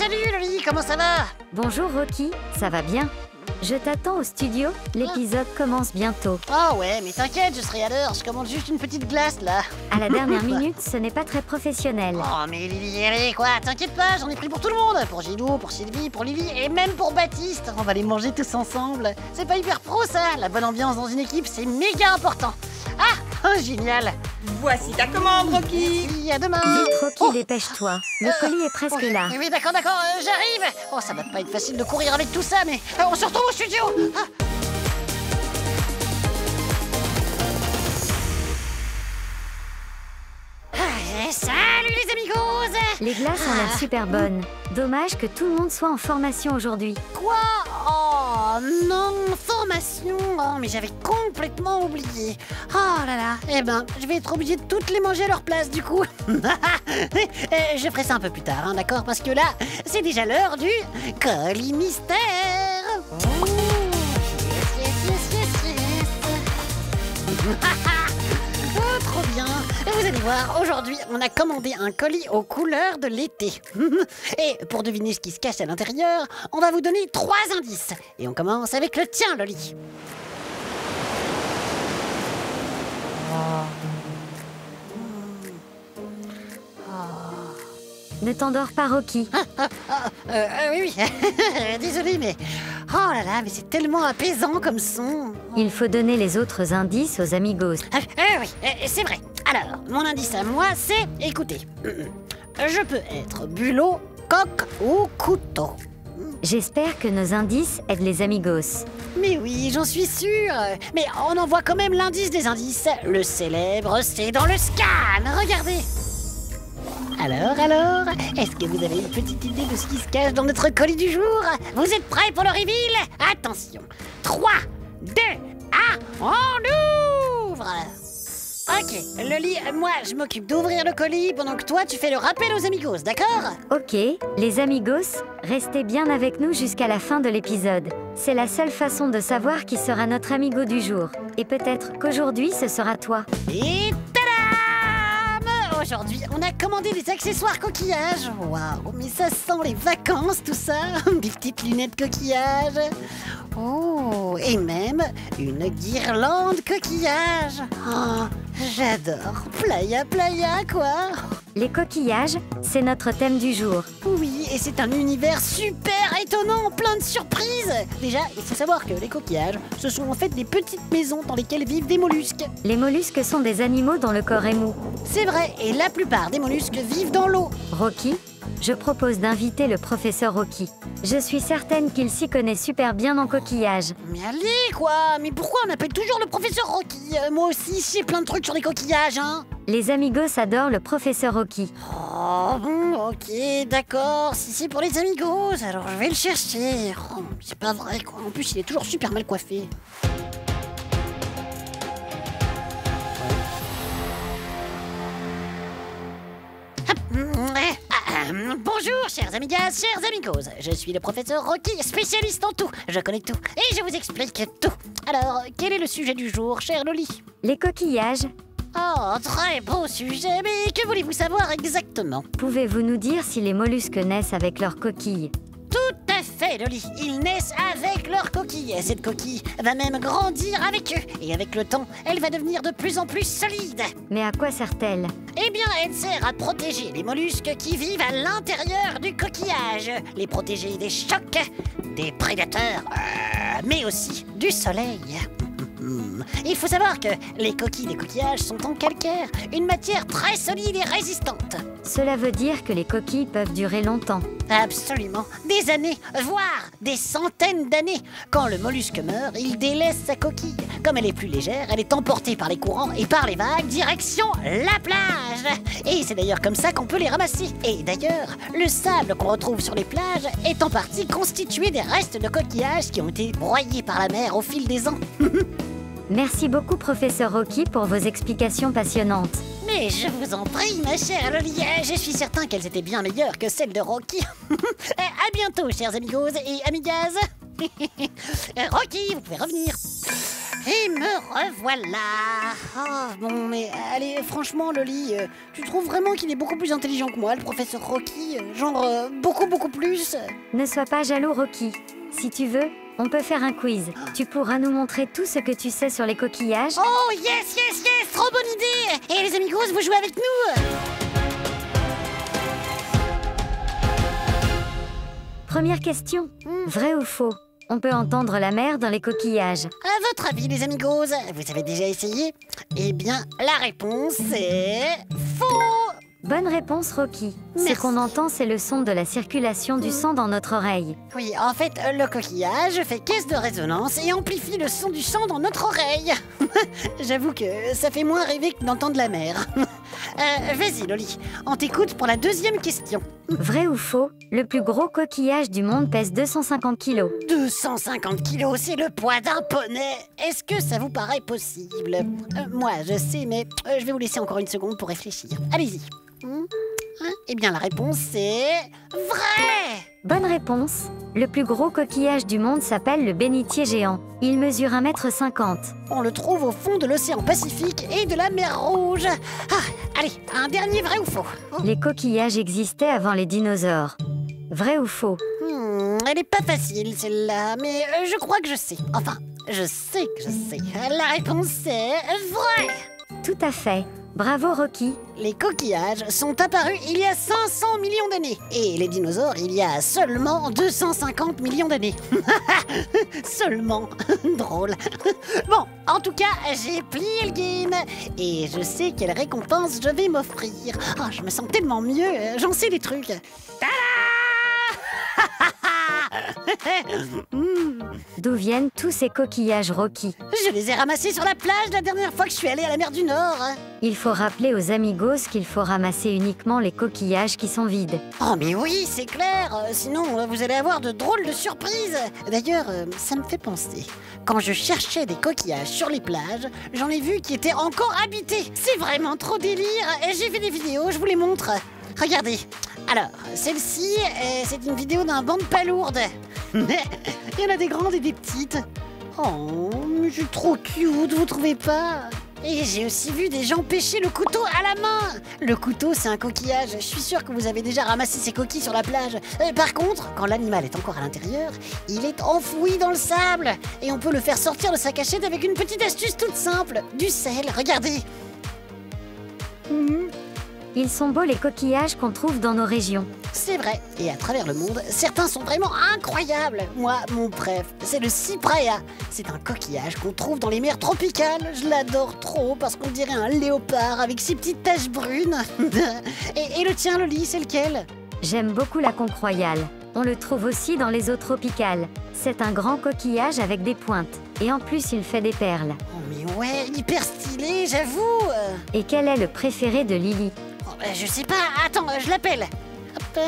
salut Loli, comment ça va? Bonjour Rocky, ça va bien? Je t'attends au studio, l'épisode commence bientôt. Oh ouais, mais t'inquiète, je serai à l'heure, je commande juste une petite glace là. À la dernière minute, ce n'est pas très professionnel. Oh mais Lily, allez quoi, t'inquiète pas, j'en ai pris pour tout le monde. Pour Gilou, pour Sylvie, pour Lily et même pour Baptiste. On va les manger tous ensemble. C'est pas hyper pro ça, la bonne ambiance dans une équipe, c'est méga important. Ah, oh, génial. Voici ta commande, Rocky. Merci, à demain. Vite Rocky, dépêche-toi. Le colis est presque Ok, là. Oui, d'accord, j'arrive. Oh, ça va pas être facile de courir avec tout ça, mais on se retrouve au studio. Salut les amigos. Les glaces ont l'air super bonnes. Dommage que tout le monde soit en formation aujourd'hui. Quoi? Oh non, formation. Oh, mais j'avais complètement oublié. Oh là là. Eh ben, je vais être obligé de toutes les manger à leur place du coup. Je ferai ça un peu plus tard, hein, d'accord? Parce que là, c'est déjà l'heure du colis mystère. Oh, yes. Oh, trop bien. Et vous allez voir, aujourd'hui, on a commandé un colis aux couleurs de l'été. Et pour deviner ce qui se cache à l'intérieur, on va vous donner 3 indices. Et on commence avec le tien, Loli. Ne t'endors pas Rocky. Oui. Désolé, mais... Oh là là, mais c'est tellement apaisant comme son. Il faut donner les autres indices aux amigos. Oui, c'est vrai. Alors, mon indice à moi, c'est... Écoutez, je peux être bulot, coq ou couteau. J'espère que nos indices aident les amigos. Mais oui, j'en suis sûre. Mais on envoie quand même l'indice des indices. Le célèbre, c'est dans le scan. Regardez. Alors, est-ce que vous avez une petite idée de ce qui se cache dans notre colis du jour? Vous êtes prêts pour le reveal? Attention. 3, 2, 1, on ouvre. Ok, Loli, moi je m'occupe d'ouvrir le colis pendant que toi tu fais le rappel aux amigos, d'accord? Ok, les amigos, restez bien avec nous jusqu'à la fin de l'épisode. C'est la seule façon de savoir qui sera notre amigo du jour. Et peut-être qu'aujourd'hui ce sera toi. Et tadam! Aujourd'hui, on a commandé des accessoires coquillages. Waouh, mais ça sent les vacances tout ça. Des petites lunettes coquillages. Oh, et même une guirlande coquillage. Oh, j'adore. Playa, quoi. Les coquillages, c'est notre thème du jour. Oui, et c'est un univers super étonnant, plein de surprises. Déjà, il faut savoir que les coquillages, ce sont en fait des petites maisons dans lesquelles vivent des mollusques. Les mollusques sont des animaux dont le corps est mou. C'est vrai, et la plupart des mollusques vivent dans l'eau. Rocky, je propose d'inviter le professeur Rocky. Je suis certaine qu'il s'y connaît super bien en coquillages. Mais allez, quoi. Mais pourquoi on appelle toujours le professeur Rocky? Moi aussi, j'ai plein de trucs sur les coquillages, hein. Les amigos adorent le professeur Rocky. Oh, bon, ok, d'accord. Si c'est pour les amigos, alors je vais le chercher. Oh, c'est pas vrai, quoi. En plus, il est toujours super mal coiffé. Bonjour, chers amigas, chers amigos. Je suis le professeur Rocky, spécialiste en tout. Je connais tout et je vous explique tout. Alors, quel est le sujet du jour, chère Loli? Les coquillages. Oh, très beau sujet, mais que voulez-vous savoir exactement? Pouvez-vous nous dire si les mollusques naissent avec leurs coquilles? Tout à fait, Loli. Ils naissent avec leur coquille. Cette coquille va même grandir avec eux. Et avec le temps, elle va devenir de plus en plus solide. Mais à quoi sert-elle? Eh bien, elle sert à protéger les mollusques qui vivent à l'intérieur du coquillage. Les protéger des chocs, des prédateurs, mais aussi du soleil. Il faut savoir que les coquilles des coquillages sont en calcaire, une matière très solide et résistante. Cela veut dire que les coquilles peuvent durer longtemps. Absolument. Des années, voire des centaines d'années. Quand le mollusque meurt, il délaisse sa coquille. Comme elle est plus légère, elle est emportée par les courants et par les vagues, direction la plage. Et c'est d'ailleurs comme ça qu'on peut les ramasser. Et d'ailleurs, le sable qu'on retrouve sur les plages est en partie constitué des restes de coquillages qui ont été broyés par la mer au fil des ans. Merci beaucoup, professeur Rocky, pour vos explications passionnantes. Mais je vous en prie, ma chère Loli, je suis certain qu'elles étaient bien meilleures que celles de Rocky. À bientôt, chers amigos et amigas. Rocky, vous pouvez revenir. Et me revoilà. Oh, bon, mais allez, franchement, Loli, tu trouves vraiment qu'il est beaucoup plus intelligent que moi, le professeur Rocky? Genre, beaucoup plus? Ne sois pas jaloux, Rocky. Si tu veux, on peut faire un quiz. Tu pourras nous montrer tout ce que tu sais sur les coquillages. Oh, yes, trop bonne idée. Et les amigos, vous jouez avec nous? Première question. Vrai ou faux? On peut entendre la mer dans les coquillages. À votre avis, les amigos, vous avez déjà essayé? Eh bien, la réponse est faux. Bonne réponse, Rocky. Ce Merci. qu'on entend, c'est le son de la circulation du sang dans notre oreille. Oui, en fait, le coquillage fait caisse de résonance et amplifie le son du sang dans notre oreille. J'avoue que ça fait moins rêver que d'entendre la mer. Vas-y, Loli, on t'écoute pour la deuxième question. Vrai ou faux? Le plus gros coquillage du monde pèse 250 kilos. 250 kilos, c'est le poids d'un poney. Est-ce que ça vous paraît possible? Moi, je sais, mais je vais vous laisser encore une seconde pour réfléchir. Allez-y. Eh bien, la réponse est vrai. Bonne réponse. Le plus gros coquillage du monde s'appelle le bénitier géant. Il mesure 1,50 m. On le trouve au fond de l'océan Pacifique et de la mer Rouge. Allez, un dernier vrai ou faux? Les coquillages existaient avant les dinosaures. Vrai ou faux? Elle est pas facile celle-là, mais je crois que je sais. Enfin, je sais que je sais. La réponse est vrai. Tout à fait. Bravo, Rocky. Les coquillages sont apparus il y a 500 millions d'années. Et les dinosaures, il y a seulement 250 millions d'années. Seulement. Drôle. Bon, en tout cas, j'ai plié le game. Et je sais quelle récompense je vais m'offrir. Oh, je me sens tellement mieux. J'en sais des trucs. Tada! D'où viennent tous ces coquillages, Rocky? Je les ai ramassés sur la plage la dernière fois que je suis allée à la mer du Nord. Il faut rappeler aux amigos qu'il faut ramasser uniquement les coquillages qui sont vides. Oh mais oui, c'est clair. Sinon, vous allez avoir de drôles de surprises. D'ailleurs, ça me fait penser. Quand je cherchais des coquillages sur les plages, j'en ai vu qui étaient encore habités. C'est vraiment trop délire. Et j'ai fait des vidéos, je vous les montre. Regardez. Alors, celle-ci, c'est une vidéo d'un banc de palourdes. Il y en a des grandes et des petites. Oh, mais c'est trop cute, vous trouvez pas? Et j'ai aussi vu des gens pêcher le couteau à la main. Le couteau, c'est un coquillage. Je suis sûre que vous avez déjà ramassé ces coquilles sur la plage. Par contre, quand l'animal est encore à l'intérieur, il est enfoui dans le sable. Et on peut le faire sortir de sa cachette avec une petite astuce toute simple. Du sel, regardez. Ils sont beaux les coquillages qu'on trouve dans nos régions. C'est vrai, et à travers le monde, certains sont vraiment incroyables. Moi, mon préf, c'est le cypraea. C'est un coquillage qu'on trouve dans les mers tropicales. Je l'adore trop parce qu'on dirait un léopard avec ses petites taches brunes. et le tien, Loli, c'est lequel? J'aime beaucoup la conque royale. On le trouve aussi dans les eaux tropicales. C'est un grand coquillage avec des pointes. Et en plus, il fait des perles. Oh mais ouais, hyper stylé, j'avoue. Et quel est le préféré de Lily? Je sais pas, attends, je l'appelle. Hop.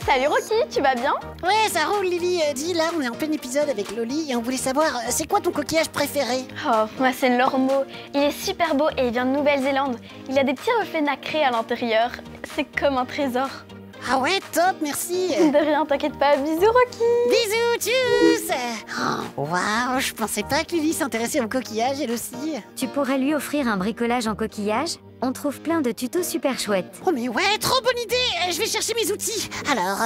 Salut Rocky, tu vas bien? Ouais, ça roule Lily. Dis, là, on est en plein épisode avec Loli et on voulait savoir, c'est quoi ton coquillage préféré? Oh, moi c'est l'ormeau. Il est super beau et il vient de Nouvelle-Zélande. Il a des petits reflets nacrés à l'intérieur. C'est comme un trésor. Ah ouais, top, merci. De rien, t'inquiète pas. Bisous Rocky. Bisous, tchuss. Waouh, je pensais pas que Lily s'intéressait aux coquillages, elle aussi. Tu pourrais lui offrir un bricolage en coquillage? On trouve plein de tutos super chouettes. Oh mais ouais, trop bonne idée. Je vais chercher mes outils. Alors,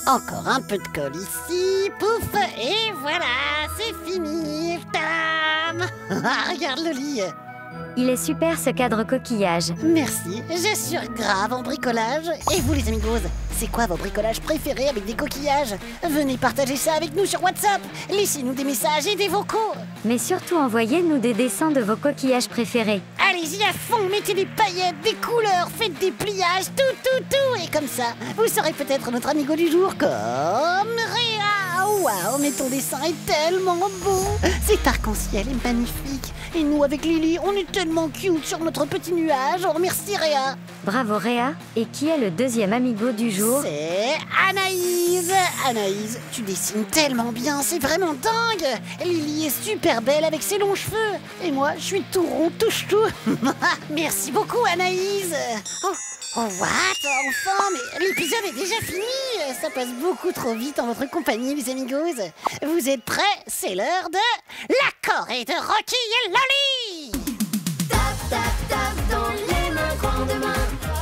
encore un peu de colle ici, pouf, et voilà, c'est fini. Tadam. Regarde Loli. Il est super ce cadre coquillage. Merci, j'assure grave en bricolage. Et vous les amigos, c'est quoi vos bricolages préférés avec des coquillages? Venez partager ça avec nous sur WhatsApp. Laissez-nous des messages et des vocaux. Mais surtout envoyez-nous des dessins de vos coquillages préférés. Allez-y à fond, mettez des paillettes, des couleurs, faites des pliages, tout. Et comme ça, vous serez peut-être notre amigo du jour comme Réa. Waouh, mais ton dessin est tellement beau. Cet arc-en-ciel est magnifique. Et nous, avec Lily, on est tellement cute sur notre petit nuage. On remercie Réa. Bravo Réa. Et qui est le deuxième amigo du jour? C'est Anaïs. Anaïs, tu dessines tellement bien, c'est vraiment dingue. Lily est super belle avec ses longs cheveux. Et moi, je suis tout rond, tout ch'tou. Merci beaucoup Anaïs. Oh, what? Enfin, mais l'épisode est déjà fini. Ça passe beaucoup trop vite en votre compagnie, les amigos. Vous êtes prêts? C'est l'heure de la Corée de Rocky et Loli. Tape, tape, tape dans les mains, grandement.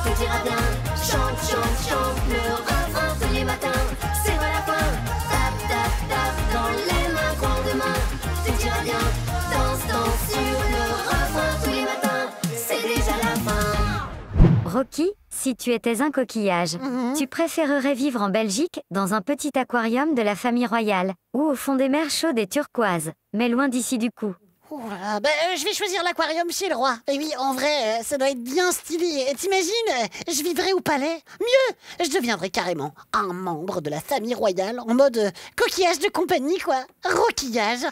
Tout ira bien. Chante, chante, chante le refrain tous les matins. C'est pas la fin. Tape, tape, tape dans les mains, grandement. Tout ira bien. Danse, danse sur le refrain tous les matins. C'est déjà la fin. Rocky, si tu étais un coquillage, tu préférerais vivre en Belgique, dans un petit aquarium de la famille royale, ou au fond des mers chaudes et turquoises, mais loin d'ici du coup? Oh là, je vais choisir l'aquarium chez le roi. Et oui, en vrai, ça doit être bien stylé. T'imagines, je vivrais au palais. Mieux, je deviendrais carrément un membre de la famille royale, en mode coquillage de compagnie, quoi. Roquillage.